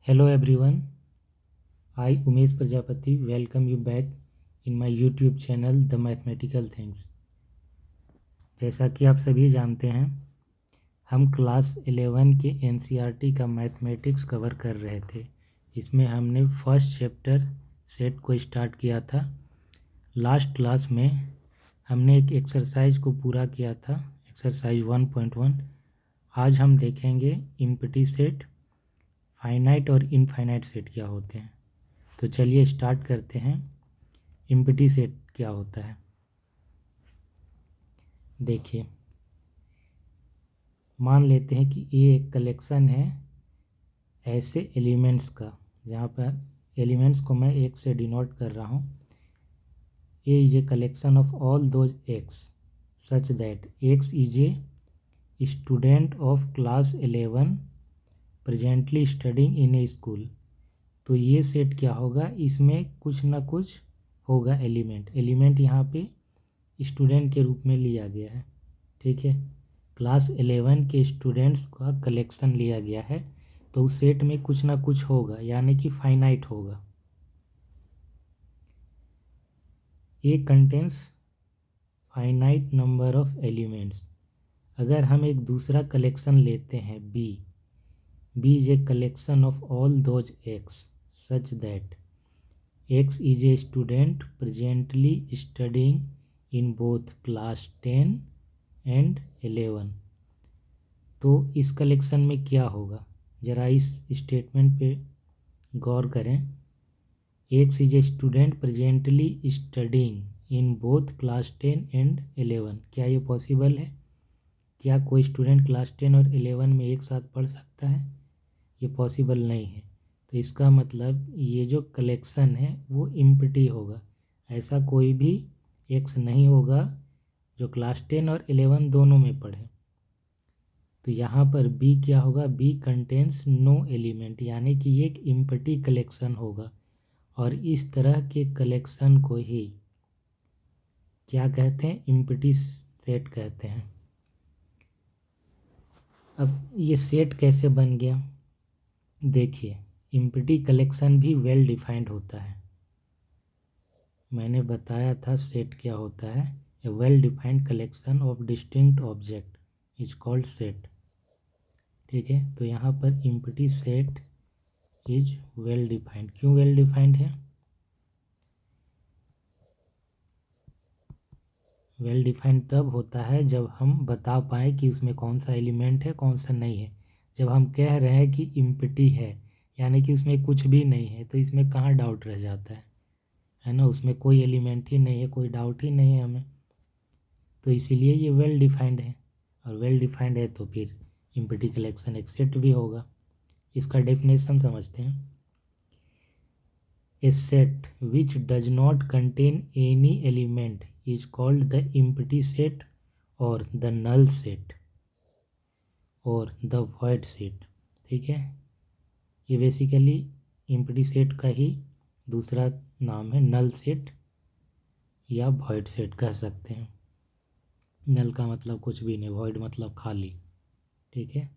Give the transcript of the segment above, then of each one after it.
Hello everyone, I Umesh Prajapati welcome you back in my YouTube channel The Mathematical Things। जैसा कि आप सभी जानते हैं, हम क्लास 11 के NCERT का मैथमेटिक्स कवर कर रहे थे। इसमें हमने फर्स्ट चैप्टर सेट को स्टार्ट किया था। लास्ट क्लास में हमने एक एक्सरसाइज को पूरा किया था, एक्सरसाइज 1.1। आज हम देखेंगे एम्प्टी सेट, फाइनाइट और इनफाइनाइट सेट क्या होते हैं। तो चलिए स्टार्ट करते हैं। एम्प्टी सेट क्या होता है, देखिए। मान लेते हैं कि ये एक कलेक्शन है ऐसे एलिमेंट्स का, जहाँ पर एलिमेंट्स को मैं एक से डिनोट कर रहा हूँ। A is a collection of all those X such that x is a student of class 11 presently studying in a school. तो ये सेट क्या होगा, इसमें कुछ ना कुछ होगा एलिमेंट यहाँ पे स्टूडेंट के रूप में लिया गया है, ठीक है। क्लास 11 के स्टूडेंट्स का कलेक्शन लिया गया है, तो उस सेट में कुछ ना कुछ होगा, यानी कि फाइनाइट होगा। A contains finite number of elements. अगर हम एक दूसरा कलेक्शन लेते हैं B is a collection of all those X such that X is a student presently studying in both class 10 and 11। तो इस कलेक्शन में क्या होगा, ज़रा इस स्टेटमेंट पे गौर करें। X is a student presently studying in both class 10 and 11। क्या ये पॉसिबल है? क्या कोई स्टूडेंट क्लास 10 और 11 में एक साथ पढ़ सकता है? ये पॉसिबल नहीं है। तो इसका मतलब ये जो कलेक्शन है वो एम्प्टी होगा। ऐसा कोई भी एक्स नहीं होगा जो क्लास 10 और 11 दोनों में पढ़े। तो यहाँ पर बी क्या होगा, बी कंटेंस नो एलिमेंट, यानी कि ये एक एम्प्टी कलेक्शन होगा। और इस तरह के कलेक्शन को ही क्या कहते हैं, एम्प्टी सेट कहते हैं। अब ये सेट कैसे बन गया, देखिए। एम्प्टी कलेक्शन भी वेल डिफाइंड होता है। मैंने बताया था सेट क्या होता है। A well defined collection of distinct object is called set, ठीक है। तो यहाँ पर empty set is well defined. क्यों वेल डिफाइंड है? वेल डिफाइंड तब होता है जब हम बता पाएँ कि उसमें कौन सा एलिमेंट है, कौन सा नहीं है। जब हम कह रहे हैं कि एम्प्टी है, यानी कि उसमें कुछ भी नहीं है, तो इसमें कहाँ डाउट रह जाता है ना। उसमें कोई एलिमेंट ही नहीं है, कोई डाउट ही नहीं है हमें। तो इसीलिए ये वेल डिफाइंड है। और वेल डिफाइंड है तो फिर एम्प्टी कलेक्शन एक सेट भी होगा। इसका डेफिनेशन समझते हैं। A set which does not contain any element is called the empty set और द नल सेट और द वॉइड सेट, ठीक है। ये बेसिकली एम्प्टी सेट का ही दूसरा नाम है। नल सेट या वॉइड सेट कह सकते हैं। नल का मतलब कुछ भी नहीं, वॉइड मतलब खाली, ठीक है।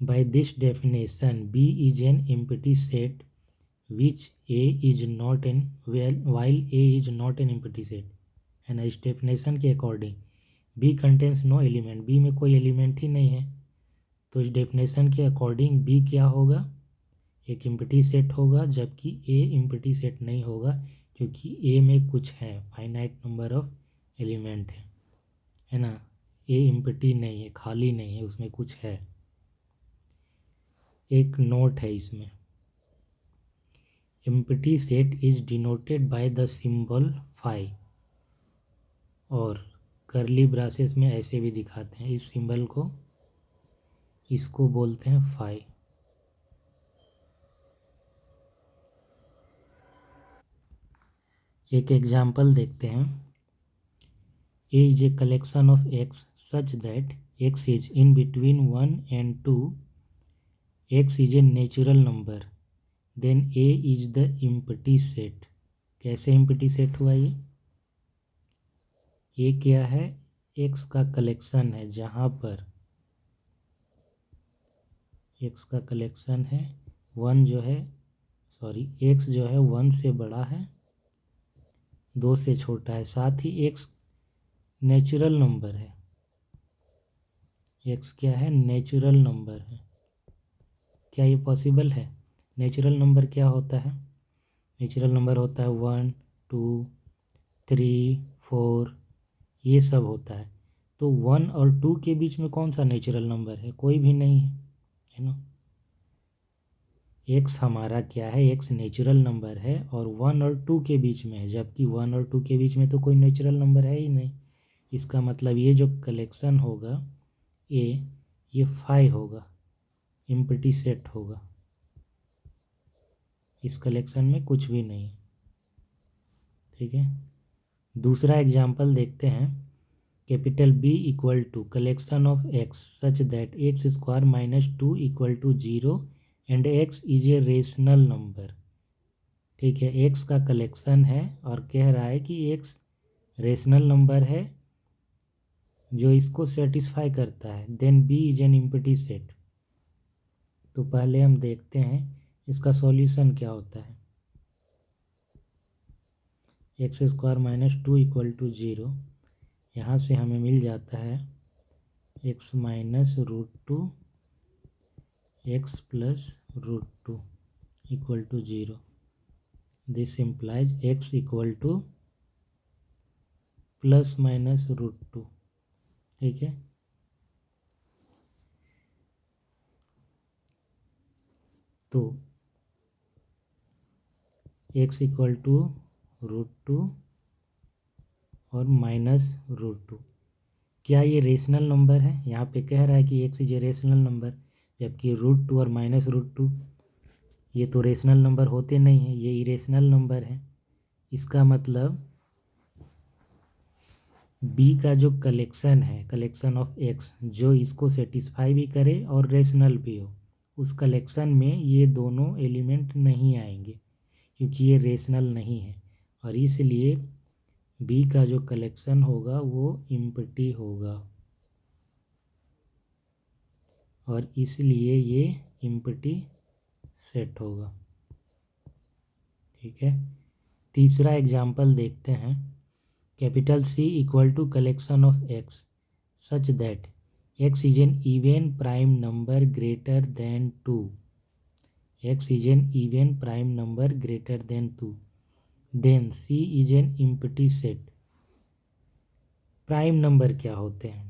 By this definition B is an empty set which A is not an while A is not an empty set, है ना। इस डेफिनेशन के according B contains no element, B में कोई एलिमेंट ही नहीं है। तो इस डेफिनेशन के अकॉर्डिंग B क्या होगा, एक एम्प्टी सेट होगा, जबकि A एम्प्टी सेट नहीं होगा, क्योंकि A में कुछ है, फाइनाइट नंबर ऑफ एलिमेंट है ना। A एम्प्टी नहीं है, खाली नहीं है, उसमें कुछ है। एक नोट है इसमें, empty set is denoted by the symbol phi, और करली ब्रासेस में ऐसे भी दिखाते हैं इस सिंबल को, इसको बोलते हैं फाई। एक एग्जाम्पल देखते हैं। A is a collection of x such that x is in between 1 and 2, x is a natural number, then A is the empty set. कैसे एम्प्टी सेट हुआ ये क्या है, एक्स का कलेक्शन है जहाँ पर एक्स का कलेक्शन है, वन जो है एक्स जो है वन से बड़ा है, दो से छोटा है, साथ ही एक्स नेचुरल नंबर है। एक्स क्या है? नेचुरल नंबर है। क्या ये पॉसिबल है? नेचुरल नंबर क्या होता है? नेचुरल नंबर होता है 1 2 3 4, ये सब होता है। तो 1 और 2 के बीच में कौन सा नेचुरल नंबर है? कोई भी नहीं है ना। एक्स हमारा क्या है? एक्स नेचुरल नंबर है और 1 और 2 के बीच में है, जबकि 1 और 2 के बीच में तो कोई नेचुरल नंबर है ही नहीं। इसका मतलब ये जो कलेक्शन होगा ये 5 होगा, एम्प्टी सेट होगा। इस कलेक्शन में कुछ भी नहीं। ठीक है, दूसरा एग्जाम्पल देखते हैं। Capital B equal to collection of x such that x square minus 2 equal to 0 and x is a rational number. ठीक है, एक्स का कलेक्शन है और कह रहा है कि एक्स रेशनल नंबर है जो इसको सेटिस्फाई करता है, then B is an empty set. तो पहले हम देखते हैं इसका सॉल्यूशन क्या होता है। X square minus 2 equal to 0, यहाँ से हमें मिल जाता है x minus root two x plus root two equal to 0। This implies x equal to plus minus root two. ठीक है, तो x equal to root two और माइनस रूट टू। क्या ये रेशनल नंबर है? यहाँ पे कह रहा है कि x is a rational number, जबकि रूट टू और माइनस रूट टू ये तो रेशनल नंबर होते नहीं हैं, ये इरेशनल नंबर है। इसका मतलब बी का जो कलेक्शन है, कलेक्शन ऑफ एक्स, जो इसको सेटिस्फाई भी करे और रेशनल भी हो, उस कलेक्शन में ये दोनों एलिमेंट नहीं आएंगे क्योंकि ये रेशनल नहीं है, और इसलिए बी का जो कलेक्शन होगा वो एम्प्टी होगा, और इसलिए ये एम्प्टी सेट होगा। ठीक है, तीसरा एग्जाम्पल देखते हैं। Capital C equal to collection of x such that x is an even prime number greater than 2। X is an even prime number greater than 2, then C is an empty set. Prime number क्या होते हैं?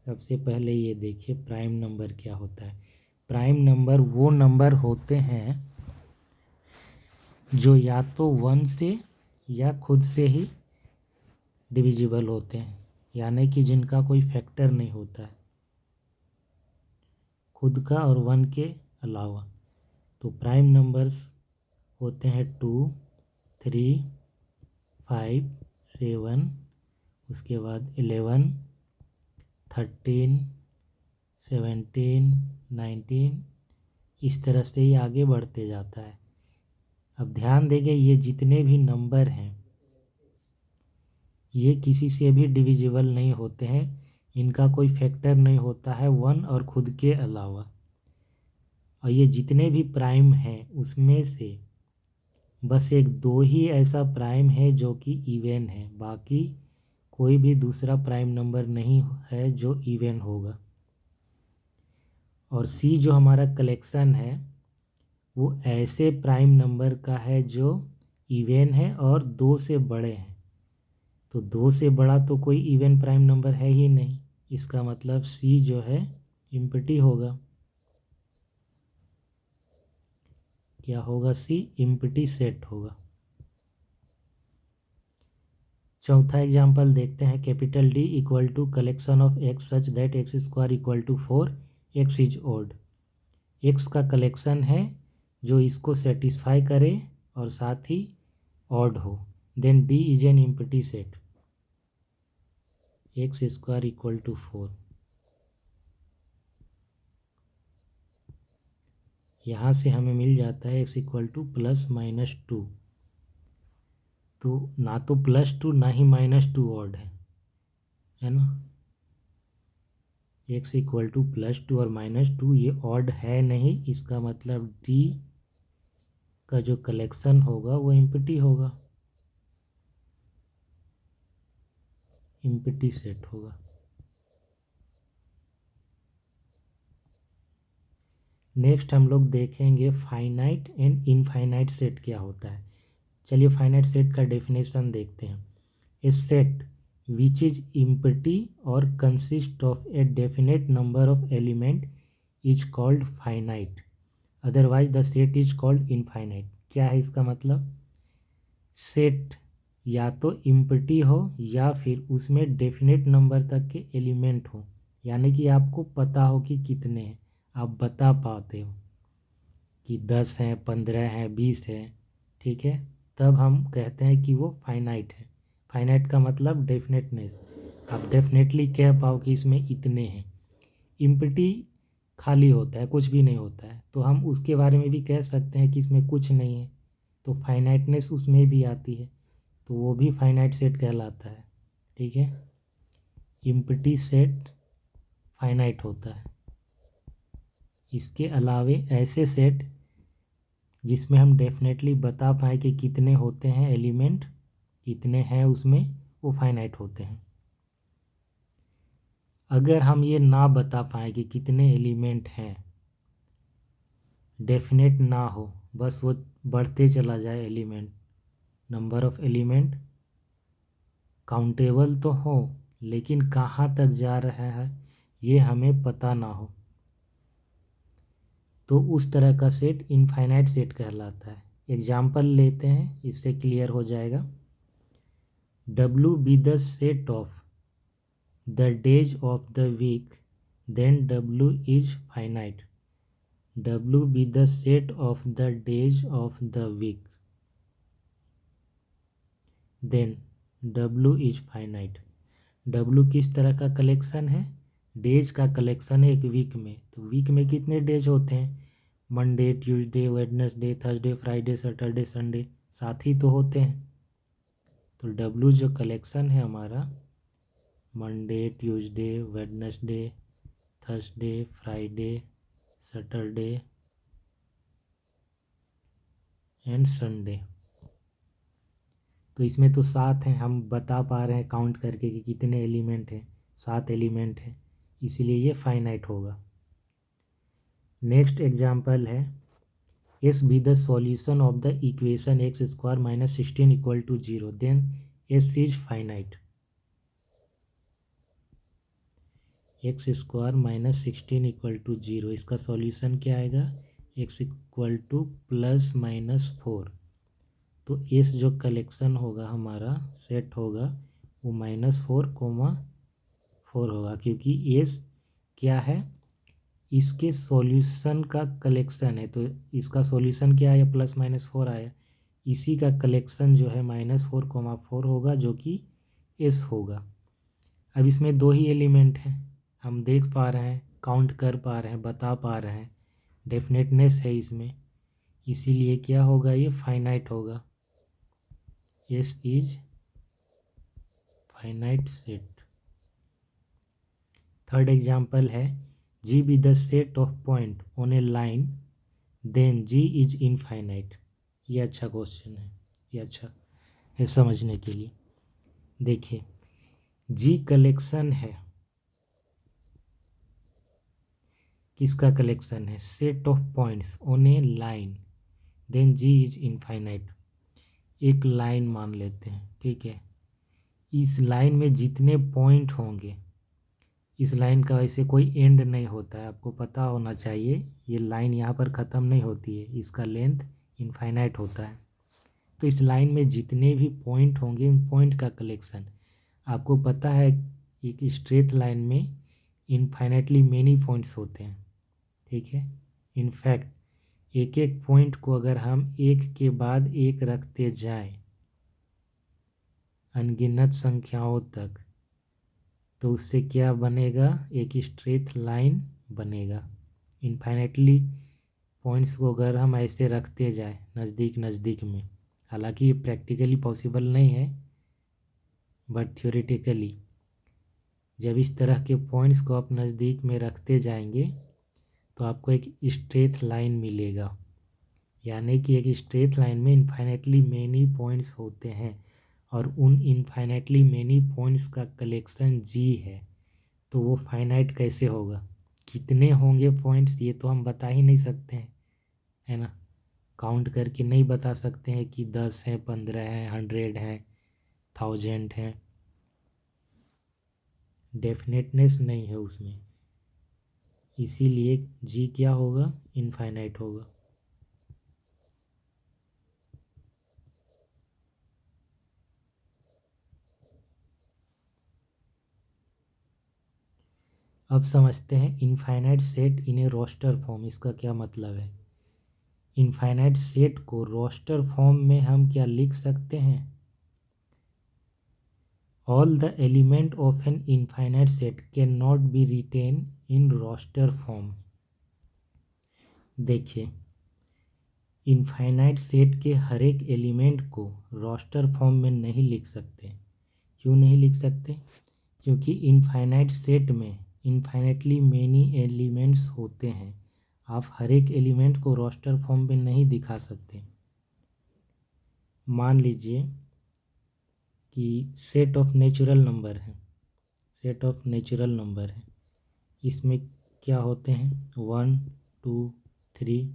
सबसे पहले ये देखिए prime number क्या होता है। प्राइम नंबर वो नंबर होते हैं जो या तो 1 से या खुद से ही डिविजिबल होते हैं, यानी कि जिनका कोई फैक्टर नहीं होता है खुद का और 1 के अलावा। तो प्राइम नंबर्स होते हैं 2 3 5 7, उसके बाद 11 13 17 19, इस तरह से ही आगे बढ़ते जाता है। अब ध्यान देंगे ये जितने भी नंबर हैं ये किसी से भी डिविजिबल नहीं होते हैं, इनका कोई फैक्टर नहीं होता है 1 और खुद के अलावा। और ये जितने भी प्राइम हैं उसमें से बस एक दो ही ऐसा प्राइम है जो कि इवन है, बाकी कोई भी दूसरा प्राइम नंबर नहीं है जो इवन होगा। और सी जो हमारा कलेक्शन है वो ऐसे प्राइम नंबर का है जो इवन है और 2 से बड़े हैं। तो 2 से बड़ा तो कोई इवन प्राइम नंबर है ही नहीं, इसका मतलब सी जो है एम्प्टी होगा। क्या होगा? सी एम्प्टी सेट होगा। चौथा एग्जाम्पल देखते हैं। Capital D equal to collection of x such that x square equal to 4, x is odd. X का कलेक्शन है जो इसको सेटिस्फाई करे और साथ ही ऑड हो, then D is an empty set. X square equal to 4, यहाँ से हमें मिल जाता है x equal to plus minus 2। तो ना तो +2 ना ही -2 ऑड है ना। x इक्वल टू +2 और -2, ये ऑड है नहीं, इसका मतलब D का जो कलेक्शन होगा वो एम्प्टी होगा, एम्प्टी सेट होगा। नेक्स्ट हम लोग देखेंगे फाइनाइट एंड इनफाइनाइट सेट क्या होता है। चलिए फाइनाइट सेट का डेफिनेशन देखते हैं। A set which is empty और consist of a definite number of element is called finite, otherwise the set is called infinite. क्या है इसका मतलब? सेट या तो एम्प्टी हो या फिर उसमें डेफिनेट नंबर तक के एलिमेंट हो, यानी कि आपको पता हो कि कितने हैं, आप बता पाते हो कि 10 हैं, 15 हैं, 20 हैं, ठीक है, तब हम कहते हैं कि वो फाइनाइट है। फाइनाइट का मतलब डेफिनेटनेस, आप डेफिनेटली कह पाओ कि इसमें इतने हैं। एम्प्टी खाली होता है, कुछ भी नहीं होता है, तो हम उसके बारे में भी कह सकते हैं कि इसमें कुछ नहीं है, तो फाइनाइटनेस उसमें भी आती है, तो वो भी फाइनाइट सेट कहलाता है, ठीक है। एम्प्टी सेट फाइनाइट होता है। इसके अलावे ऐसे सेट जिसमें हम डेफिनेटली बता पाए कि कितने होते हैं एलिमेंट, कितने हैं उसमें, वो फाइनाइट होते हैं। अगर हम ये ना बता पाए कि कितने एलिमेंट हैं, डेफिनेट ना हो, बस वो बढ़ते चला जाए element, number of element countable तो हो लेकिन कहाँ तक जा रहा है ये हमें पता ना हो, तो उस तरह का सेट इनफाइनाइट सेट कहलाता है। एग्जाम्पल लेते हैं, इससे क्लियर हो जाएगा। W be the set of the days of the week, then W is finite. W be the set of the days of the week, then W is finite. W किस तरह का collection है? Days का collection है एक week में, तो week में कितने डेज होते हैं? Monday, Tuesday, Wednesday, Thursday, Friday, Saturday, Sunday, साथ ही तो होते हैं। तो W जो कलेक्शन है हमारा, Monday, Tuesday, Wednesday, Thursday, Friday, Saturday and Sunday, तो इसमें तो 7 हैं, हम बता पा रहे हैं काउंट करके कि कितने एलिमेंट हैं, 7 एलिमेंट हैं, इसीलिए ये फाइनाइट होगा। नेक्स्ट एग्जाम्पल है, S be the solution of the equation x² - 16 = 0, then S is finite. x² - 16 = 0, इसका सॉल्यूशन क्या आएगा? x = ±4, तो एस जो कलेक्शन होगा हमारा सेट होगा वो -4, 4 होगा, क्योंकि एस क्या है? इसके सॉल्यूशन का कलेक्शन है, तो इसका सॉल्यूशन क्या आया? +-4 आया, इसी का कलेक्शन जो है -4, 4 होगा, जो कि एस होगा। अब इसमें 2 ही एलिमेंट हैं, हम देख पा रहे हैं, काउंट कर पा रहे हैं, बता पा रहे हैं, डेफिनेटनेस है इसमें, इसीलिए क्या होगा? ये फाइनाइट होगा। S is finite set. Third example है, G be the set of point on a line, then G is infinite। ये अच्छा क्वेश्चन है, ये अच्छा है समझने के लिए। देखिए, G कलेक्शन है, किसका कलेक्शन है? Set of points on a line, then G is infinite. एक लाइन मान लेते हैं, ठीक है, इस लाइन में जितने पॉइंट होंगे, इस लाइन का वैसे कोई एंड नहीं होता है, आपको पता होना चाहिए, ये लाइन यहाँ पर ख़त्म नहीं होती है, इसका लेंथ इनफाइनाइट होता है। तो इस लाइन में जितने भी पॉइंट होंगे, इन पॉइंट का कलेक्शन, आपको पता है एक स्ट्रेट लाइन में इनफाइनाइटली मेनी पॉइंट्स होते हैं, ठीक है। इनफैक्ट एक एक पॉइंट को अगर हम एक के बाद एक रखते जाएं अनगिनत संख्याओं तक, तो उससे क्या बनेगा? एक स्ट्रेट लाइन बनेगा। इनफाइनाइटली पॉइंट्स को अगर हम ऐसे रखते जाए नज़दीक नज़दीक में, हालांकि ये प्रैक्टिकली पॉसिबल नहीं है, बट थ्योरेटिकली जब इस तरह के पॉइंट्स को आप नज़दीक में रखते जाएंगे तो आपको एक स्ट्रेट लाइन मिलेगा, यानी कि एक स्ट्रेट लाइन में इनफाइनेटली मेनी पॉइंट्स होते हैं और उन इनफाइनेटली मेनी पॉइंट्स का कलेक्शन जी है। तो वो फाइनाइट कैसे होगा, कितने होंगे पॉइंट्स ये तो हम बता ही नहीं सकते हैं, है ना। काउंट करके नहीं बता सकते हैं कि 10 हैं, 15 हैं, 100 हैं, 1000 हैं। डेफिनेटनेस नहीं है उसमें, इसीलिए जी क्या होगा, इनफाइनाइट होगा। अब समझते हैं infinite set in a roster form, इसका क्या मतलब है। इनफाइनाइट सेट को रोस्टर फॉर्म में हम क्या लिख सकते हैं, all the element of an infinite set can not be written in roster form. देखिए, इनफाइनाइट सेट के हर एक एलिमेंट को रोस्टर फॉर्म में नहीं लिख सकते। क्यों नहीं लिख सकते, क्योंकि इनफाइनाइट सेट में इनफाइनाइटली मेनी एलिमेंट्स होते हैं। आप हर एक एलिमेंट को रोस्टर फॉर्म में नहीं दिखा सकते। मान लीजिए कि सेट ऑफ नेचुरल नंबर है, सेट ऑफ नेचुरल नंबर है, इसमें क्या होते हैं 1 2 3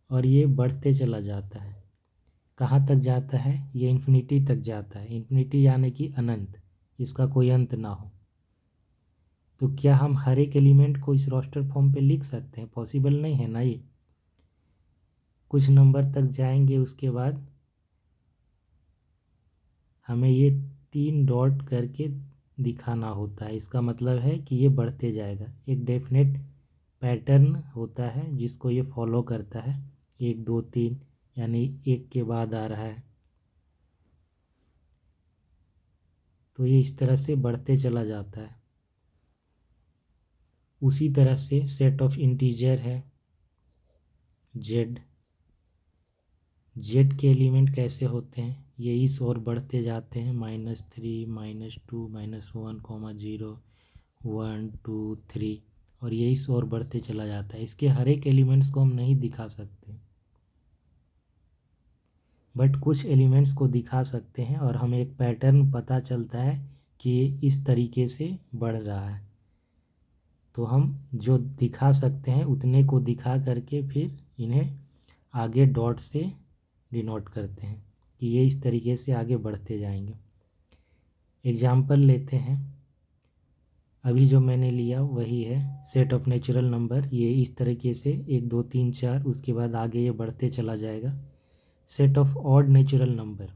और ये बढ़ते चला जाता है। कहाँ तक जाता है, ये इन्फिनिटी तक जाता है। इन्फिनिटी यानी कि अनंत, इसका कोई अंत ना हो। तो क्या हम हर एक एलिमेंट को इस रोस्टर फॉर्म पे लिख सकते हैं, पॉसिबल नहीं है ना। ये कुछ नंबर तक जाएंगे, उसके बाद हमें ये 3 डॉट करके दिखाना होता है। इसका मतलब है कि ये बढ़ते जाएगा, एक डेफिनेट पैटर्न होता है जिसको ये फॉलो करता है। 1 2 3 यानी एक के बाद आ रहा है, तो ये इस तरह से बढ़ते चला जाता है। उसी तरह से सेट ऑफ इंटीजर है जेड, जेड के एलिमेंट कैसे होते हैं, ये इस ओर बढ़ते जाते हैं, -3 -2 -1 0 1 2 3, और ये इस ओर बढ़ते चला जाता है। इसके हर एक एलिमेंट्स को हम नहीं दिखा सकते, बट कुछ एलिमेंट्स को दिखा सकते हैं और हमें एक पैटर्न पता चलता है कि ये इस तरीके से बढ़ रहा है। तो हम जो दिखा सकते हैं उतने को दिखा करके फिर इन्हें आगे डॉट से डिनोट करते हैं कि ये इस तरीके से आगे बढ़ते जाएंगे। एग्जाम्पल लेते हैं, अभी जो मैंने लिया वही है सेट ऑफ नेचुरल नंबर। ये इस तरीके से 1 2 3 4, उसके बाद आगे ये बढ़ते चला जाएगा। Set of odd natural number,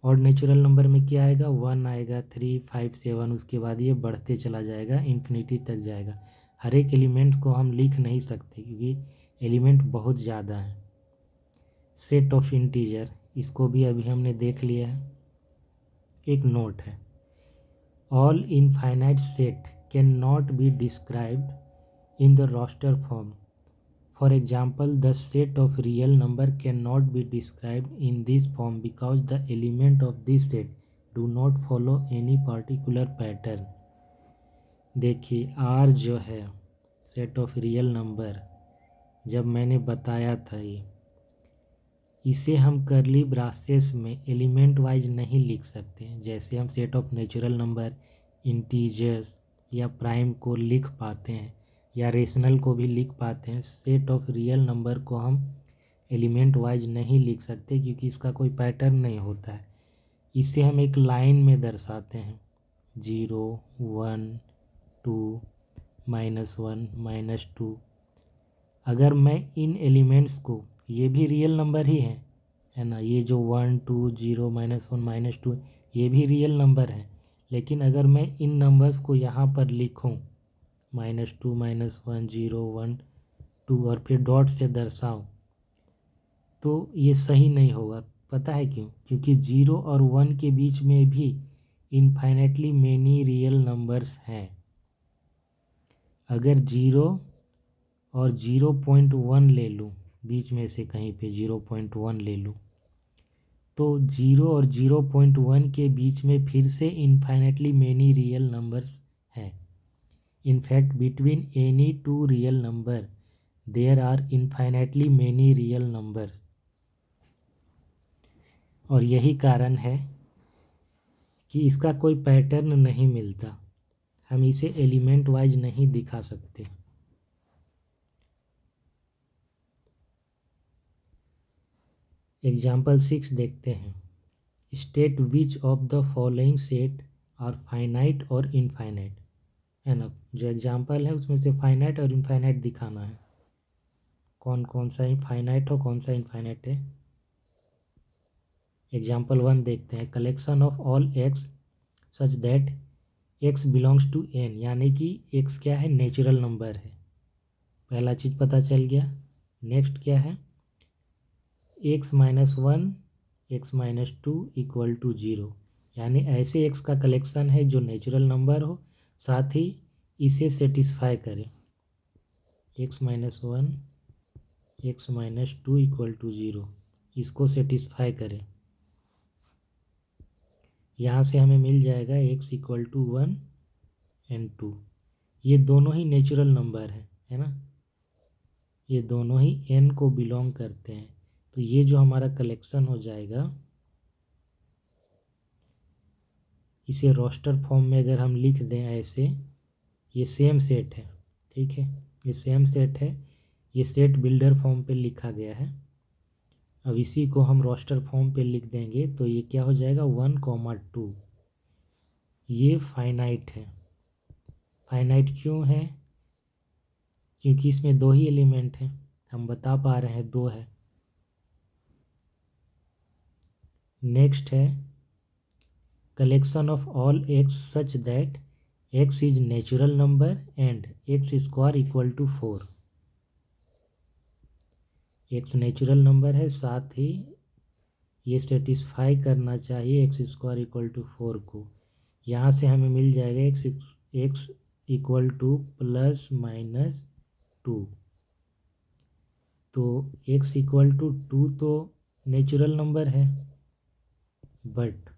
odd natural number में क्या आएगा, 1 आएगा, 3 5 7, उसके बाद ये बढ़ते चला जाएगा, इन्फिनिटी तक जाएगा। हर एक एलिमेंट को हम लिख नहीं सकते क्योंकि एलिमेंट बहुत ज़्यादा है। सेट ऑफ इंटीजर, इसको भी अभी हमने देख लिया है। एक नोट है, all infinite set can not be described in the roster form. For example, the set of real number cannot be described in this form because the element of this set do not follow any particular pattern. देखिए R जो है set of real number, जब मैंने बताया था ये, इसे हम करली ब्रासेस में एलिमेंट वाइज नहीं लिख सकते हैं। जैसे हम set of natural number, integers या प्राइम को लिख पाते हैं या रेशनल को भी लिख पाते हैं, सेट ऑफ रियल नंबर को हम एलिमेंट वाइज नहीं लिख सकते क्योंकि इसका कोई पैटर्न नहीं होता है। इसे हम एक लाइन में दर्शाते हैं, 0 1 2 -1 -2। अगर मैं इन एलिमेंट्स को, ये भी रियल नंबर ही है ना, ये जो 1 2 0 -1 -2 ये भी रियल नंबर है, लेकिन अगर मैं इन नंबर्स को यहाँ पर लिखूँ -2 -1 0 1 2 और फिर डॉट से दर्शाऊँ तो ये सही नहीं होगा। पता है क्यों, क्योंकि 0 और 1 के बीच में भी इनफाइनेटली मेनी रियल नंबर्स हैं। अगर 0 और 0.1 ले लूँ, बीच में से कहीं पे 0.1 ले लूँ, तो 0 और 0.1 के बीच में फिर से इन्फाइनेटली मेनी रियल नंबर्स हैं। In fact, between any two real number, there are infinitely many real numbers. और यही कारण है कि इसका कोई पैटर्न नहीं मिलता, हम इसे एलिमेंट वाइज नहीं दिखा सकते। एग्जाम्पल 6 देखते हैं। State which of the following set are finite और इनफाइनाइट, है ना। जो एग्जाम्पल है उसमें से फाइनाइट और इनफाइनाइट दिखाना है, कौन कौन सा फाइनाइट हो कौन सा इनफाइनाइट है। एग्जाम्पल 1 देखते हैं। Collection of all x such that x belongs to N, यानी कि एक्स क्या है, नेचुरल नंबर है। पहला चीज़ पता चल गया। नेक्स्ट क्या है, x-1 x-2 इक्वल टू 0, यानी ऐसे एक्स का कलेक्शन है जो नेचुरल नंबर हो, साथ ही इसे सेटिस्फाई करे। x-1 x-2 इक्वल टू 0, इसको सेटिस्फाई करे। यहाँ से हमें मिल जाएगा x इक्वल टू 1 एंड 2। ये दोनों ही नेचुरल नंबर है ना, ये दोनों ही n को बिलोंग करते हैं। तो ये जो हमारा कलेक्शन हो जाएगा, इसे रोस्टर फॉर्म में अगर हम लिख दें ऐसे, ये सेम सेट है, ठीक है, ये सेम सेट है, ये सेट बिल्डर फॉर्म पे लिखा गया है। अब इसी को हम रोस्टर फॉर्म पे लिख देंगे तो ये क्या हो जाएगा, 1, 2। ये फाइनाइट है। फाइनाइट क्यों है, क्योंकि इसमें दो ही एलिमेंट हैं, हम बता पा रहे हैं दो है। नेक्स्ट है collection of all x such that x is natural number and x square equal to 4। X natural number है, साथ ही ये सेटिस्फाई करना चाहिए एक्स स्क्वायर इक्वल टू 4 को। यहाँ से हमें मिल जाएगा एक्स इक्वल टू ±2। तो एक्स इक्वल टू 2 तो नेचुरल नंबर है, but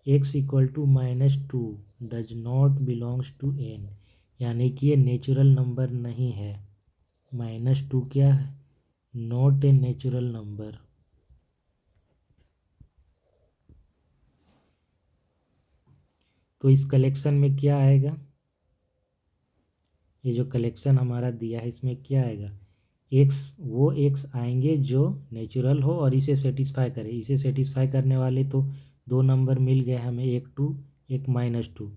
x equal to -2 does not belongs to N, यानी कि ये नेचुरल नंबर नहीं है। -2 क्या है, नॉट ए नेचुरल नंबर। तो इस कलेक्शन में क्या आएगा, ये जो कलेक्शन हमारा दिया है इसमें क्या आएगा, एक्स, वो एक्स आएंगे जो नेचुरल हो और इसे सेटिस्फाई करे। इसे सेटिस्फाई करने वाले तो दो नंबर मिल गए हमें, एक 2 एक -2।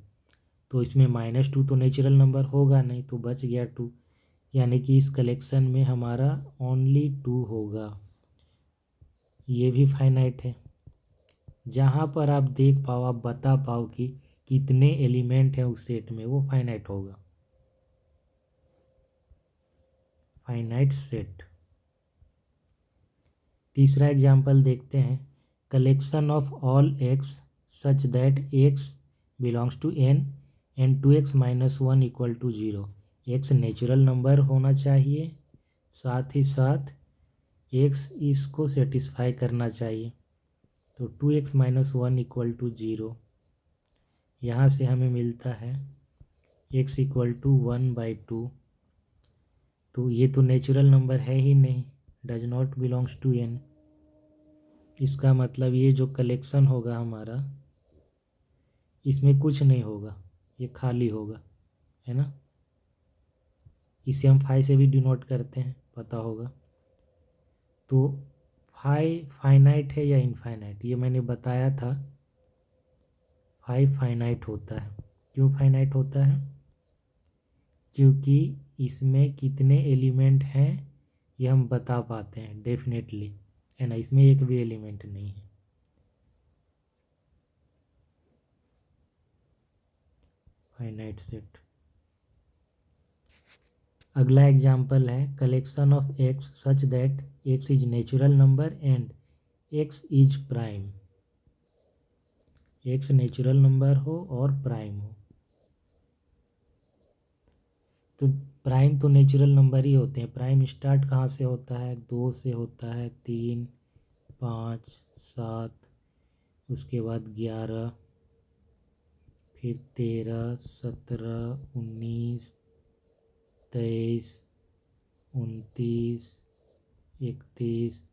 तो इसमें -2 तो नेचुरल नंबर होगा नहीं, तो बच गया 2, यानी कि इस कलेक्शन में हमारा ओनली 2 होगा। ये भी फाइनाइट है। जहाँ पर आप देख पाओ, आप बता पाओ कि कितने एलिमेंट हैं उस सेट में, वो फाइनाइट होगा, फाइनाइट सेट। तीसरा एग्जाम्पल देखते हैं। Collection of all x such that x belongs to N and 2x-1 equal to 0। X natural number होना चाहिए, साथ ही साथ एक्स इसको सेटिस्फाई करना चाहिए। तो 2x-1 इक्वल टू 0, यहाँ से हमें मिलता है x इक्वल टू 1/2। तो ये तो नेचुरल नंबर है ही नहीं, does not belongs to N. इसका मतलब ये जो कलेक्शन होगा हमारा, इसमें कुछ नहीं होगा, ये खाली होगा, है ना। इसे हम फाई से भी डिनोट करते हैं, पता होगा। तो फाई फाइनाइट है या इनफाइनाइट, ये मैंने बताया था। फाई फाइनाइट होता है। क्यों फाइनाइट होता है, क्योंकि इसमें कितने एलिमेंट हैं ये हम बता पाते हैं डेफिनेटली, है ना। इसमें एक भी एलिमेंट नहीं है। Finite set. अगला एग्जाम्पल है collection of x such that x is natural number and x is prime. X natural number हो और प्राइम हो, तो प्राइम तो नेचुरल नंबर ही होते हैं। प्राइम स्टार्ट कहाँ से होता है, 2 से होता है, 3, 5, 7, उसके बाद 11, फिर 13, 17, 19, 23, 29, 31,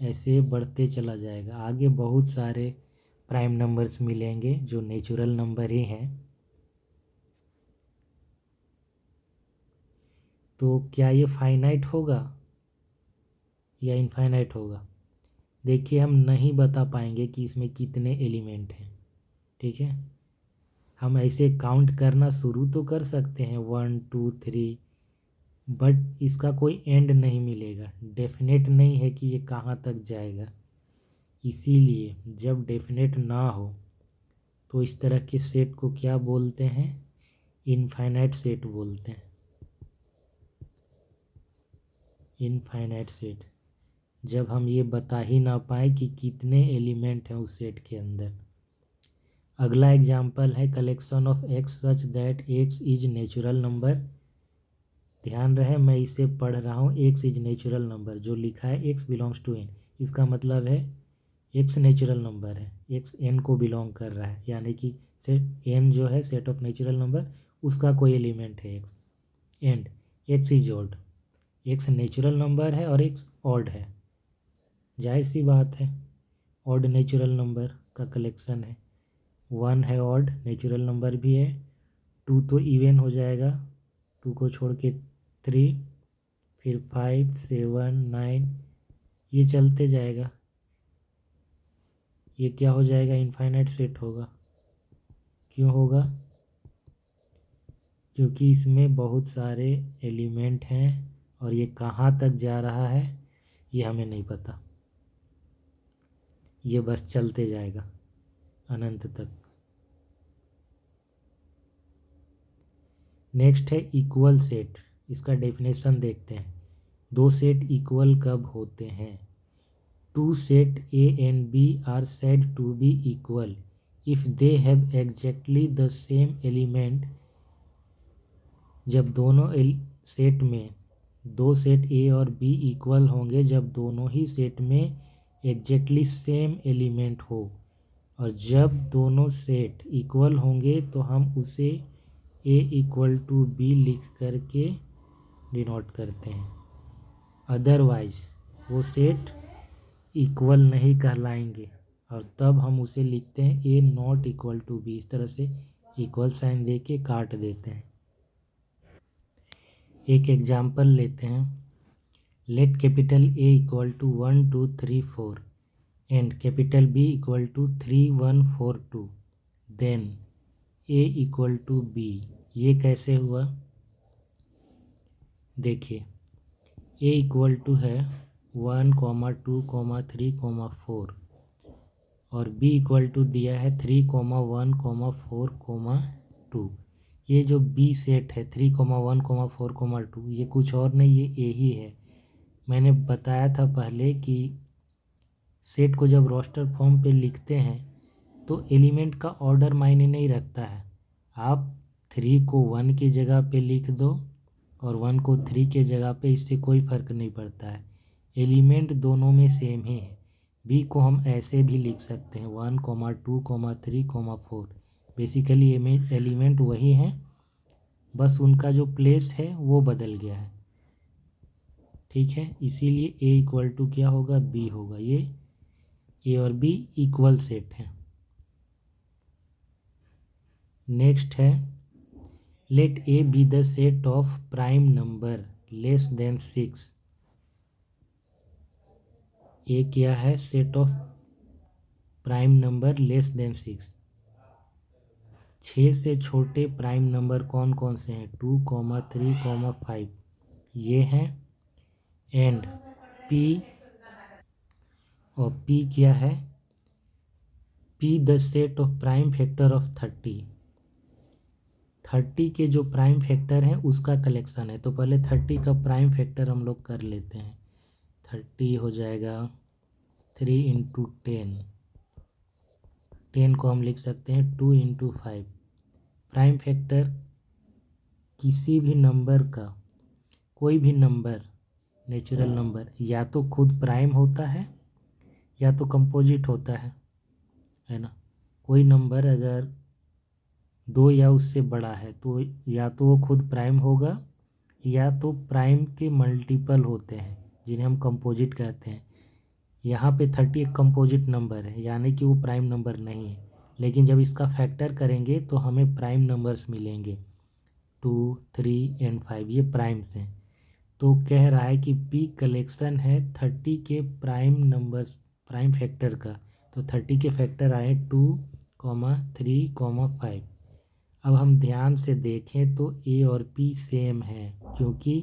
ऐसे बढ़ते चला जाएगा। आगे बहुत सारे प्राइम नंबर्स मिलेंगे जो नेचुरल नंबर ही हैं। तो क्या ये फाइनाइट होगा या इनफाइनाइट होगा? देखिए, हम नहीं बता पाएंगे कि इसमें कितने एलिमेंट हैं। ठीक है, हम ऐसे काउंट करना शुरू तो कर सकते हैं 1, 2, 3, बट इसका कोई एंड नहीं मिलेगा। डेफिनेट नहीं है कि ये कहाँ तक जाएगा। इसीलिए जब डेफिनेट ना हो तो इस तरह के सेट को क्या बोलते हैं? इनफाइनाइट सेट बोलते हैं। इनफाइनाइट सेट, जब हम ये बता ही ना पाए कि कितने एलिमेंट हैं उस सेट के अंदर। अगला एग्जाम्पल है collection of x such that x is natural number. ध्यान रहे मैं इसे पढ़ रहा हूँ, एक्स इज नेचुरल नंबर। जो लिखा है एक्स बिलोंग्स टू एन, इसका मतलब है एक्स नेचुरल नंबर है, एक्स एन को बिलोंग कर रहा है, यानी कि सेट एन जो है सेट ऑफ नेचुरल नंबर, उसका कोई एलिमेंट है x. And x is odd, x natural number है और एक्स ऑड है, जाहिर सी बात है, ऑड नेचुरल नंबर का कलेक्शन है। 1 है ऑड नेचुरल नंबर भी है, 2 तो इवन हो जाएगा, 2 को छोड़ के 3, फिर 5, 7, 9, ये चलते जाएगा। ये क्या हो जाएगा? इनफाइनाइट सेट होगा। क्यों होगा? क्योंकि इसमें बहुत सारे एलिमेंट हैं और ये कहाँ तक जा रहा है ये हमें नहीं पता। ये बस चलते जाएगा अनंत तक। नेक्स्ट है इक्वल सेट। इसका डेफिनेशन देखते हैं। दो सेट इक्वल कब होते हैं? Two set A and B are said to be equal if they have exactly the same element। जब दोनों सेट में, दो सेट ए और बी इक्वल होंगे जब दोनों ही सेट में एग्जैक्टली सेम एलिमेंट हो। और जब दोनों सेट इक्वल होंगे तो हम उसे ए इक्वल टू बी लिख करके डिनोट करते हैं। अदरवाइज वो सेट इक्वल नहीं कहलाएंगे और तब हम उसे लिखते हैं ए नॉट इक्वल टू बी। इस तरह से इक्वल साइन दे के काट देते हैं। एक एग्जाम्पल लेते हैं। Let capital A equal to 1, 2, 3, 4 and capital B equal to 3, 1, 4, 2 then A equal to B. ये कैसे हुआ? देखिए, ए इक्वल टू है 1, 2, 3, 4 और बी इक्वल टू दिया है 3, 1, 4, 2। ये जो बी सेट है 3, 1, 4, 2, ये कुछ और नहीं, ये ए ही है। मैंने बताया था पहले कि सेट को जब रोस्टर फॉर्म पे लिखते हैं तो एलिमेंट का ऑर्डर मायने नहीं रखता है। आप 3 को 1 की जगह पे लिख दो और 1 को 3 के जगह पे, इससे कोई फ़र्क नहीं पड़ता है। एलिमेंट दोनों में सेम ही है। बी को हम ऐसे भी लिख सकते हैं 1, 2, 3, 4। बेसिकली एलिमेंट वही हैं, बस उनका जो प्लेस है वो बदल गया है। ठीक है, इसीलिए ए इक्वल टू क्या होगा? बी होगा। ये ए और बी इक्वल सेट है। नेक्स्ट है let A be the set of prime number less than 6। A क्या है? Set of prime number less than 6। 6 से छोटे प्राइम नंबर कौन कौन से हैं? 2, 3, 5 ये हैं। एंड पी, और पी क्या है? P the set of prime factor of 30। 30 के जो प्राइम फैक्टर हैं उसका कलेक्शन है। तो पहले 30 का प्राइम फैक्टर हम लोग कर लेते हैं। 30 हो जाएगा 3 इंटू 10। 10 को हम लिख सकते हैं 2 इंटू 5। प्राइम फैक्टर किसी भी नंबर का, कोई भी नंबर नेचुरल नंबर या तो खुद प्राइम होता है या तो कंपोजिट होता है ना। कोई नंबर अगर 2 या उससे बड़ा है तो या तो वो खुद प्राइम होगा या तो प्राइम के मल्टीपल होते हैं जिन्हें हम कंपोजिट कहते हैं। यहाँ पे 30 एक कंपोजिट नंबर है, यानी कि वो प्राइम नंबर नहीं है, लेकिन जब इसका फैक्टर करेंगे तो हमें प्राइम नंबर्स मिलेंगे 2, 3 एंड 5, ये प्राइम्स हैं। तो कह रहा है कि पी कलेक्शन है 30 के प्राइम नंबर्स, प्राइम फैक्टर का। तो 30 के फैक्टर आए 2, 3, 5। अब हम ध्यान से देखें तो ए और पी सेम है क्योंकि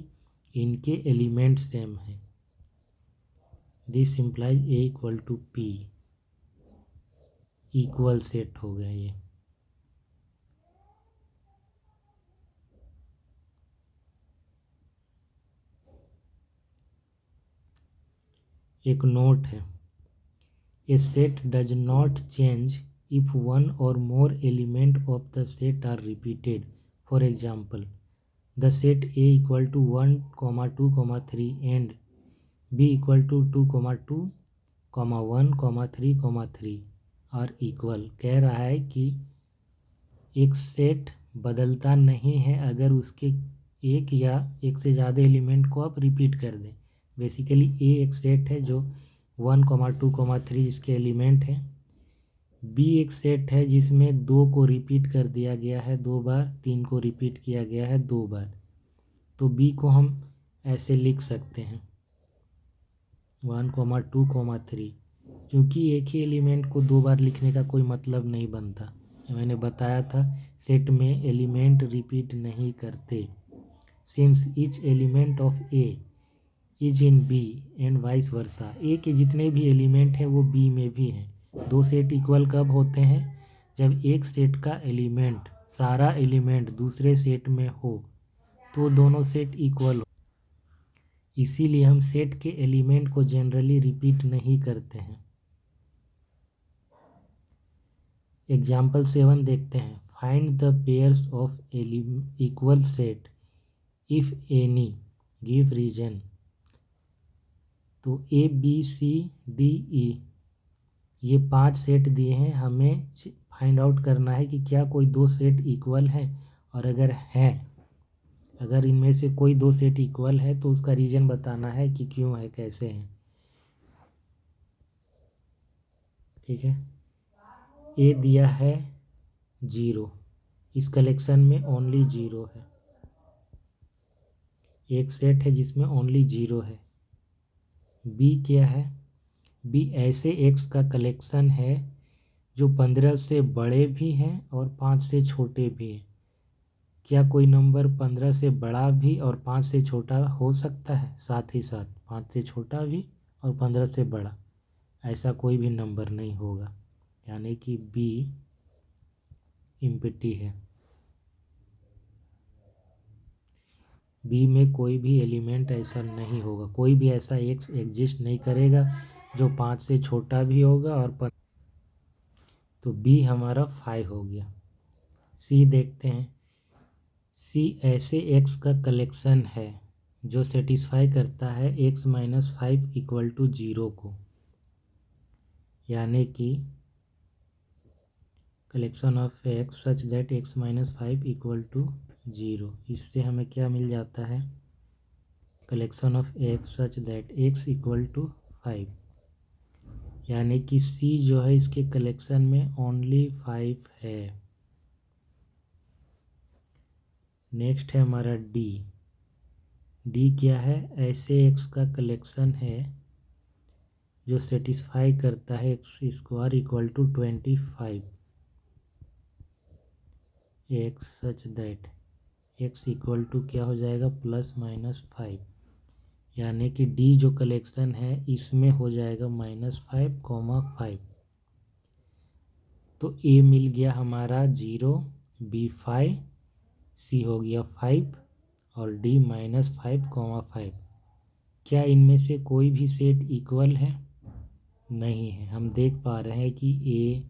इनके एलिमेंट सेम हैं। This implies A equal to P, equal set हो गया ये। एक नोट है, a set does not change if one or more element of the set are repeated. For example, the set A equal to 1, 2, 3 and B equal to 2, 2, 1, 3, 3 are equal। कह रहा है कि एक सेट बदलता नहीं है अगर उसके एक या एक से ज़्यादा एलिमेंट को आप रिपीट कर दें। बेसिकली ए एक सेट है जो 1, 2, 3 जिसके एलिमेंट हैं। बी एक सेट है जिसमें 2 को रिपीट कर दिया गया है 2 बार, 3 को रिपीट किया गया है 2 बार। तो बी को हम ऐसे लिख सकते हैं 1, 2, 3। क्योंकि एक ही एलिमेंट को 2 बार लिखने का कोई मतलब नहीं बनता। मैंने बताया था सेट में एलिमेंट रिपीट नहीं करते। Since each element of A is in B and vice versa, A के जितने भी एलिमेंट हैं वो बी में भी हैं। 2 सेट इक्वल कब होते हैं? जब एक सेट का एलिमेंट, सारा एलिमेंट दूसरे सेट में हो तो दोनों सेट इक्वल हो। इसीलिए हम सेट के एलिमेंट को जनरली रिपीट नहीं करते हैं। एग्जाम्पल 7 देखते हैं। Find the pairs of equal set if any give reason. तो A B C D E ये 5 सेट दिए हैं, हमें फाइंड आउट करना है कि क्या कोई 2 सेट इक्वल है, और अगर है, अगर इनमें से कोई 2 सेट इक्वल है तो उसका रीजन बताना है कि क्यों है, कैसे है। ठीक है, ए दिया है 0, इस कलेक्शन में ओनली 0 है। एक सेट है जिसमें ओनली 0 है। बी क्या है? बी ऐसे एक्स का कलेक्शन है जो 15 से बड़े भी हैं और 5 से छोटे भी हैं। क्या कोई नंबर 15 से बड़ा भी और 5 से छोटा हो सकता है? साथ ही साथ 5 से छोटा भी और 15 से बड़ा, ऐसा कोई भी नंबर नहीं होगा, यानी कि बी इम्पटी है। बी में कोई भी एलिमेंट ऐसा नहीं होगा, कोई भी ऐसा एक्स एग्जिस्ट नहीं करेगा जो 5 से छोटा भी होगा और तो बी हमारा 5 हो गया। सी देखते हैं। सी ऐसे एक्स का कलेक्शन है जो सेटिस्फाई करता है एक्स माइनस 5 इक्वल टू 0 को, यानी कि collection of x such that x minus 5 equal to 0। इससे हमें क्या मिल जाता है? Collection of x such that x equal to 5, यानी कि सी जो है इसके कलेक्शन में ओनली 5 है। नेक्स्ट है हमारा डी। डी क्या है? ऐसे एक्स का कलेक्शन है जो सेटिस्फाई करता है x square equal to 25, x such that x equal to क्या हो जाएगा? ±5, यानी कि डी जो कलेक्शन है इसमें हो जाएगा -5, 5। तो ए मिल गया हमारा 0, बी 5, सी हो गया 5 और डी -5, 5। क्या इनमें से कोई भी सेट इक्वल है? नहीं है। हम देख पा रहे हैं कि ए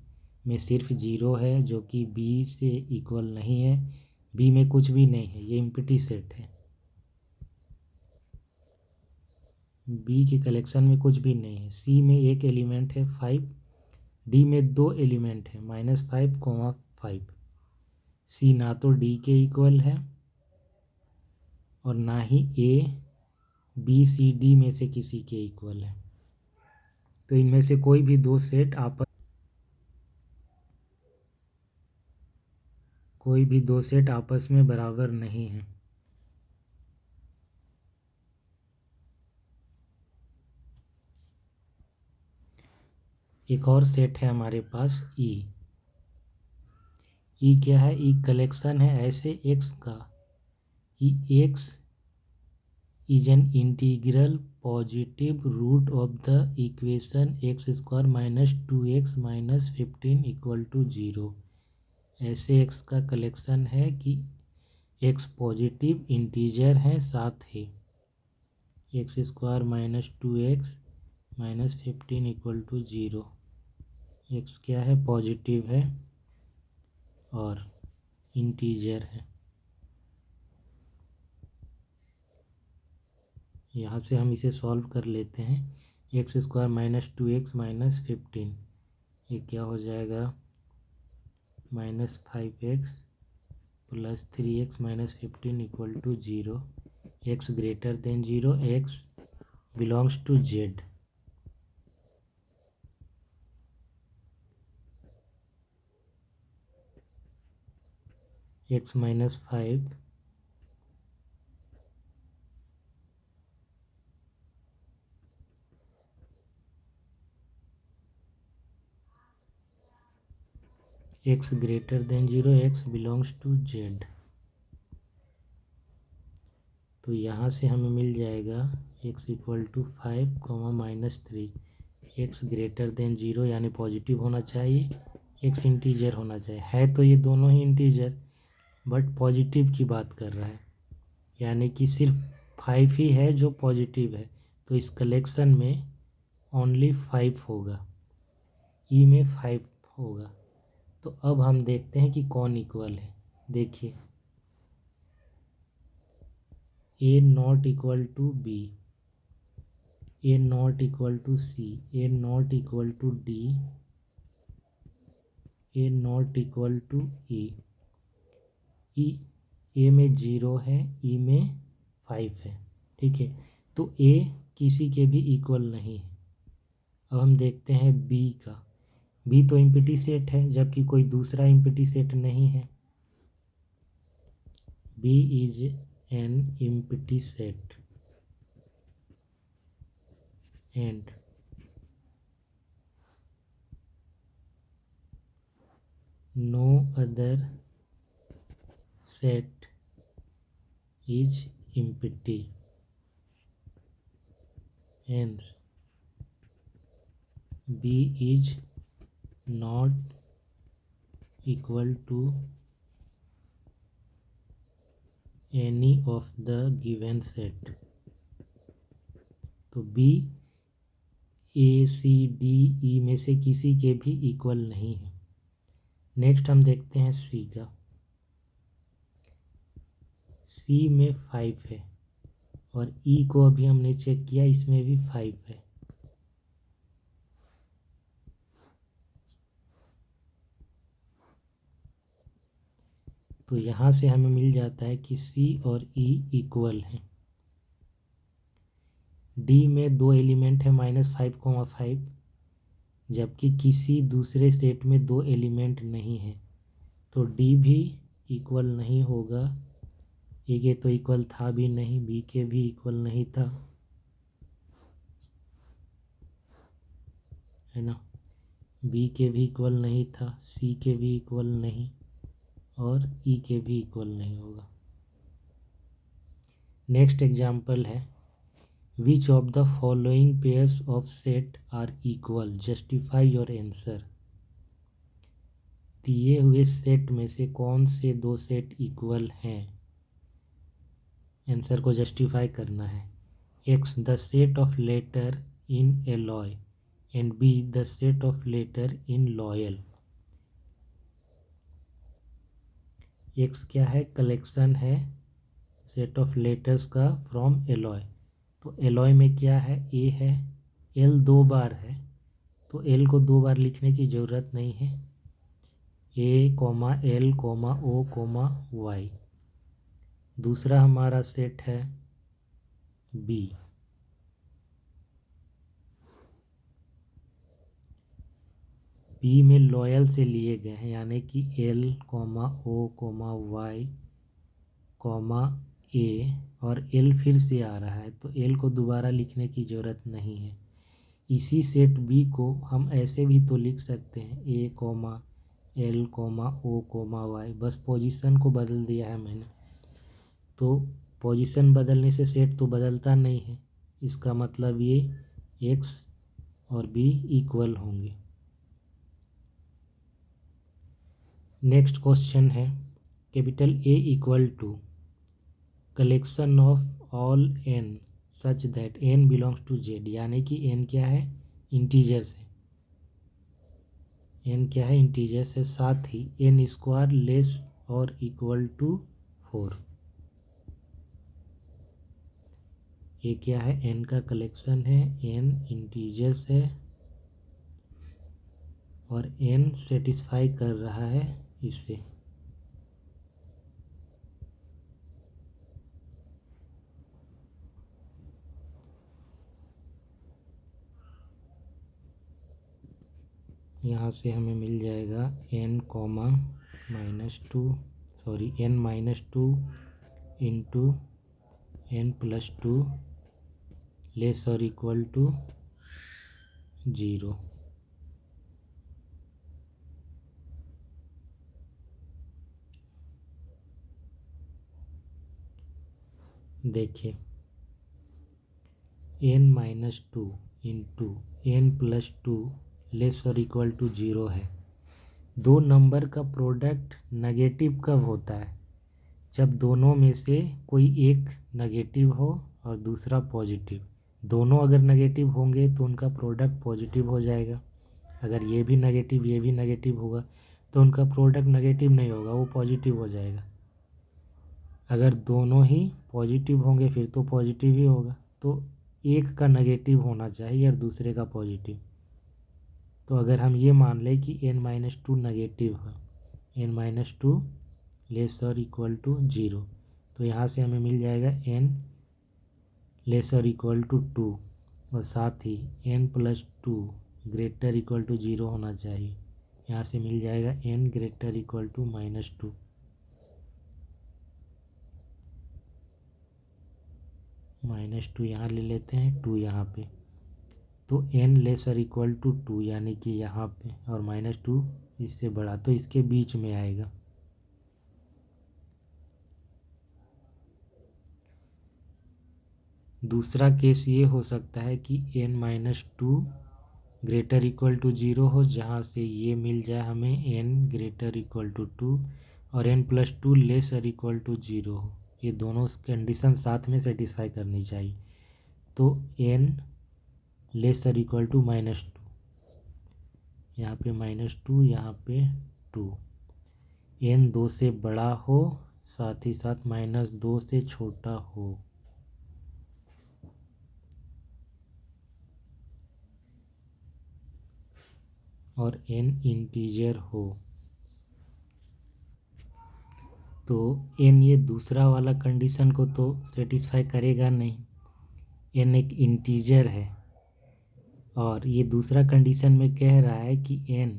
में सिर्फ 0 है जो कि बी से इक्वल नहीं है, बी में कुछ भी नहीं है, ये एम्प्टी सेट है। बी के कलेक्शन में कुछ भी नहीं है। सी में एक एलिमेंट है 5, डी में 2 एलिमेंट है -5, 5। सी ना तो डी के इक्वल है और ना ही ए बी सी डी में से किसी के इक्वल है। तो इनमें से कोई भी दो सेट आपस में बराबर नहीं है। एक और सेट है हमारे पास ई क्या है? ई कलेक्शन है ऐसे एक्स का कि x is an integral positive root of the equation x² - 2x - 15 = 0। ऐसे एक्स का कलेक्शन है कि एक्स पॉजिटिव इंटीजर है, साथ ही x² - 2x - 15 = 0। एक्स क्या है? पॉजिटिव है और इंटीजर है। यहाँ से हम इसे सॉल्व कर लेते हैं। x² - 2x - 15, ये क्या हो जाएगा? -5x + 3x - 15 = 0। x greater than 0, x belongs to z। x - 5 x greater than 0, x belongs to z। तो यहाँ से हमें मिल जाएगा x = 5, -3। x ग्रेटर देन 0 यानी पॉजिटिव होना चाहिए, x इंटीजर होना चाहिए। है तो ये दोनों ही इंटीजर, बट पॉजिटिव की बात कर रहा है, यानी कि सिर्फ 5 ही है जो पॉजिटिव है। तो इस कलेक्शन में ओनली 5 होगा, ई में 5 होगा। तो अब हम देखते हैं कि कौन इक्वल है। देखिए, A not equal to B, A not equal to C, A not equal to D, A not equal to E. E A में 0 है, ई में 5 है, ठीक है। तो ए किसी के भी इक्वल नहीं है। अब हम देखते हैं बी का। बी तो इम्पटी सेट है, जबकि कोई दूसरा इम्पटी सेट नहीं है। B is an empty set and no other set is empty, hence B is not equal to any of the given set। तो B A C D E में से किसी के भी इक्वल नहीं है। नेक्स्ट हम देखते हैं सी का। सी में 5 है और ई को अभी हमने चेक किया, इसमें भी 5 है। तो यहाँ से हमें मिल जाता है कि सी और ई इक्वल हैं। डी में 2 एलिमेंट है -5, 5, जबकि किसी दूसरे सेट में 2 एलिमेंट नहीं है। तो डी भी इक्वल नहीं होगा। ए के तो इक्वल था भी नहीं, बी के भी इक्वल नहीं था, है ना। बी के भी इक्वल नहीं था, सी के भी इक्वल नहीं, और ई के भी इक्वल नहीं होगा। नेक्स्ट एग्जाम्पल है, which of the following pairs of set are equal, justify your answer. दिए हुए सेट में से कौन से दो सेट इक्वल हैं, आंसर को जस्टिफाई करना है। X the set of letter in alloy and B the set of letter in loyal. X क्या है? कलेक्शन है सेट ऑफ लेटर्स का फ्रॉम एलॉय। तो एलॉय में क्या है, ए है, एल 2 बार है, तो एल को 2 बार लिखने की ज़रूरत नहीं है। ए कोमा एल कोमा ओ कोमा वाई। दूसरा हमारा सेट है बी। बी में लॉयल से लिए गए हैं, यानी कि एल कोमा ओ कोमा वाई कोमा ए, और एल फिर से आ रहा है, तो एल को दोबारा लिखने की ज़रूरत नहीं है। इसी सेट बी को हम ऐसे भी तो लिख सकते हैं, ए कोमा एल कोमा ओ कोमा वाई, बस पोजीशन को बदल दिया है मैंने। तो पोजीशन बदलने से सेट तो बदलता नहीं है, इसका मतलब ये एक्स और बी इक्वल होंगे। नेक्स्ट क्वेश्चन है, capital A equal to collection of all n such that n belongs to Z, यानी कि एन क्या है, इंटीजर्स है। एन क्या है, इंटीजर्स है, साथ ही एन स्क्वायर लेस और इक्वल टू 4। ये क्या है, एन का कलेक्शन है, एन इंटीजर्स है और एन सेटिस्फाई कर रहा है इससे। यहाँ से हमें मिल जाएगा n comma -2 sorry n -2 into n +2 less और इक्वल टू 0। देखिए n -2 इंटू एन +2 लेस और इक्वल टू 0 है। दो नंबर का प्रोडक्ट नेगेटिव कब होता है, जब दोनों में से कोई एक नेगेटिव हो और दूसरा पॉजिटिव। दोनों अगर नेगेटिव होंगे तो उनका प्रोडक्ट पॉजिटिव हो जाएगा। अगर ये भी नेगेटिव होगा तो उनका प्रोडक्ट नेगेटिव नहीं होगा, वो पॉजिटिव हो जाएगा। अगर दोनों ही पॉजिटिव होंगे फिर तो पॉजिटिव ही होगा। तो एक का नेगेटिव होना चाहिए और दूसरे का पॉजिटिव। तो अगर हम ये मान लें कि n-2 नेगेटिव है, n-2 लेस और इक्वल टू 0, तो यहाँ से हमें मिल जाएगा n लेस और इक्वल टू 2 और साथ ही n+2 ग्रेटर इक्वल टू 0 होना चाहिए। यहाँ से मिल जाएगा n ग्रेटर इक्वल टू -2। -2 यहाँ ले लेते हैं, 2 यहाँ पे, तो n लेस और इक्वल टू 2 यानी कि यहाँ पे, और -2 इससे बड़ा, तो इसके बीच में आएगा। दूसरा केस ये हो सकता है कि n-2 ग्रेटर इक्वल टू 0 हो, जहाँ से ये मिल जाए हमें n ग्रेटर इक्वल टू 2 और n+2 लेस और इक्वल टू 0 हो। ये दोनों कंडीशन साथ में सेटिस्फाई करनी चाहिए। तो n लेस और इक्वल टू -2, यहाँ पे -2, यहाँ पे 2, n 2 से बड़ा हो, साथ ही साथ -2 से छोटा हो। और n इंटीजर हो। तो n ये दूसरा वाला कंडीशन को तो सेटिस्फाई करेगा नहीं, n एक इंटीजर है। और ये दूसरा कंडीशन में कह रहा है कि n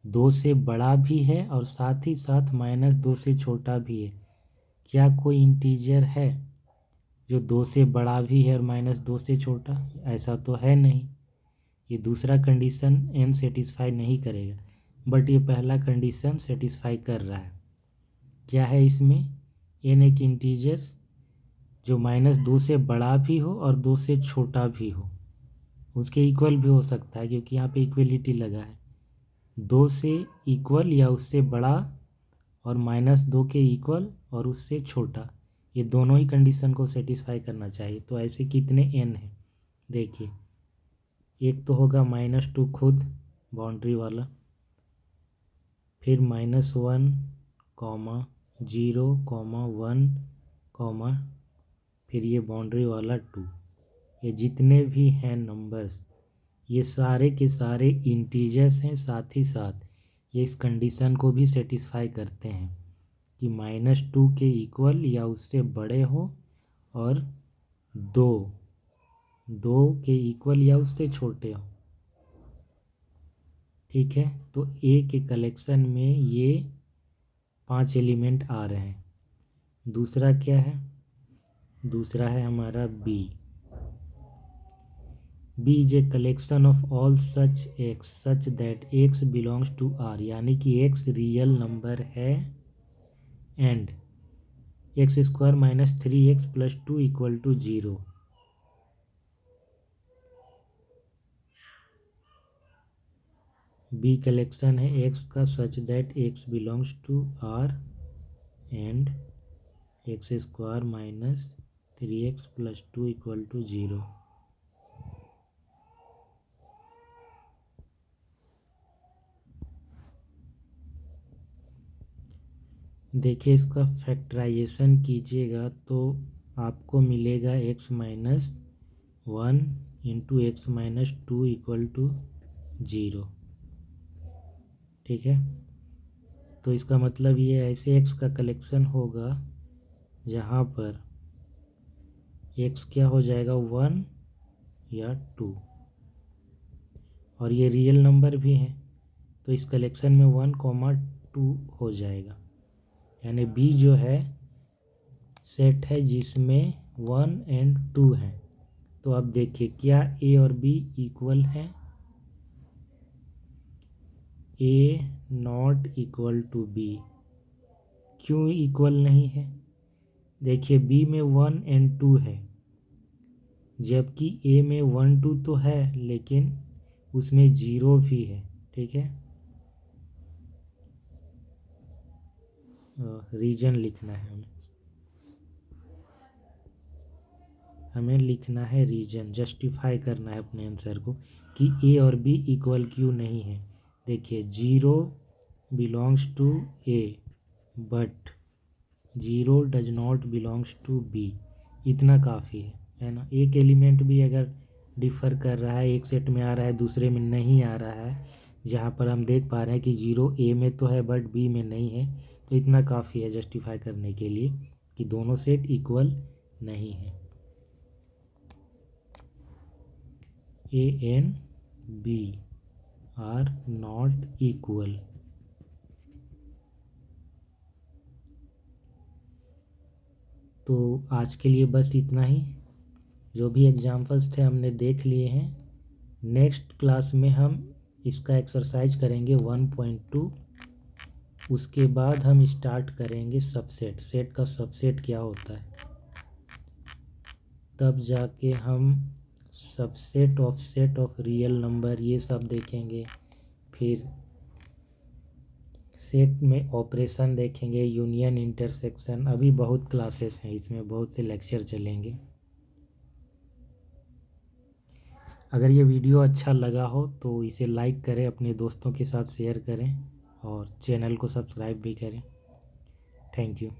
2 से बड़ा भी है और साथ ही साथ -2 से छोटा भी है। क्या कोई इंटीजर है जो 2 से बड़ा भी है और -2 से छोटा? ऐसा तो है नहीं। ये दूसरा कंडीशन n सेटिस्फाई नहीं करेगा, बट ये पहला कंडीशन सेटिस्फाई कर रहा है। क्या है इसमें? n एक इंटीजर्स जो -2 से बड़ा भी हो और 2 से छोटा भी हो, उसके इक्वल भी हो सकता है क्योंकि यहाँ पे इक्वलिटी लगा है। 2 से इक्वल या उससे बड़ा और -2 के इक्वल और उससे छोटा, ये दोनों ही कंडीशन को सेटिस्फाई करना चाहिए। तो ऐसे कितने n हैं? देखिए, एक तो होगा -2 खुद बाउंड्री वाला, फिर -1, -0, -1, फिर ये बाउंड्री वाला 2, ये जितने भी हैं नंबर्स ये सारे के सारे इंटीजर्स हैं, साथ ही साथ ये इस कंडीशन को भी सेटिस्फाई करते हैं कि -2 के इक्वल या उससे बड़े हो और 2 के इक्वल या उससे छोटे हो। ठीक है, तो ए के कलेक्शन में ये 5 एलिमेंट आ रहे हैं। दूसरा क्या है? दूसरा है हमारा B is a collection of all such x such that x belongs to R, यानी कि एक्स रियल नंबर है and x² - 3x + 2 = 0। B collection है एक्स का such that x belongs to R and x² - 3x + 2 = 0। देखिए इसका factorisation कीजिएगा तो आपको मिलेगा x - 1 × x - 2 = 0। ठीक है, तो इसका मतलब ये ऐसे x का कलेक्शन होगा जहाँ पर x क्या हो जाएगा 1 या 2, और ये रियल नंबर भी हैं तो इस कलेक्शन में 1, 2 हो जाएगा। यानी बी जो है सेट है जिसमें 1 और 2 हैं। तो अब देखिए क्या ए और बी इक्वल हैं? ए नॉट इक्वल टू बी। क्यों इक्वल नहीं है? देखिए बी में 1 और 2 है जबकि ए में 1, 2 तो है लेकिन उसमें 0 भी है। ठीक है, रीजन लिखना है हमें लिखना है रीजन, जस्टिफाई करना है अपने आंसर को कि ए और बी इक्वल क्यों नहीं है। देखिए 0 belongs to A but 0 does not belongs to B. इतना काफ़ी है ना। एक एलिमेंट भी अगर डिफ़र कर रहा है, एक सेट में आ रहा है दूसरे में नहीं आ रहा है, जहाँ पर हम देख पा रहे हैं कि 0 ए में तो है बट बी में नहीं है, तो इतना काफ़ी है जस्टिफाई करने के लिए कि दोनों सेट इक्वल नहीं है। A and B are not equal. तो आज के लिए बस इतना ही। जो भी एग्जाम्पल्स थे हमने देख लिए हैं। नेक्स्ट क्लास में हम इसका एक्सरसाइज करेंगे 1.2। उसके बाद हम स्टार्ट करेंगे सबसेट, सेट का सबसेट क्या होता है, तब जाके हम सबसेट ऑफ रियल नंबर ये सब देखेंगे। फिर सेट में ऑपरेशन देखेंगे, यूनियन, इंटरसेक्शन। अभी बहुत क्लासेस हैं, इसमें बहुत से लेक्चर चलेंगे। अगर ये वीडियो अच्छा लगा हो तो इसे लाइक करें, अपने दोस्तों के साथ शेयर करें और चैनल को सब्सक्राइब भी करें। Thank you.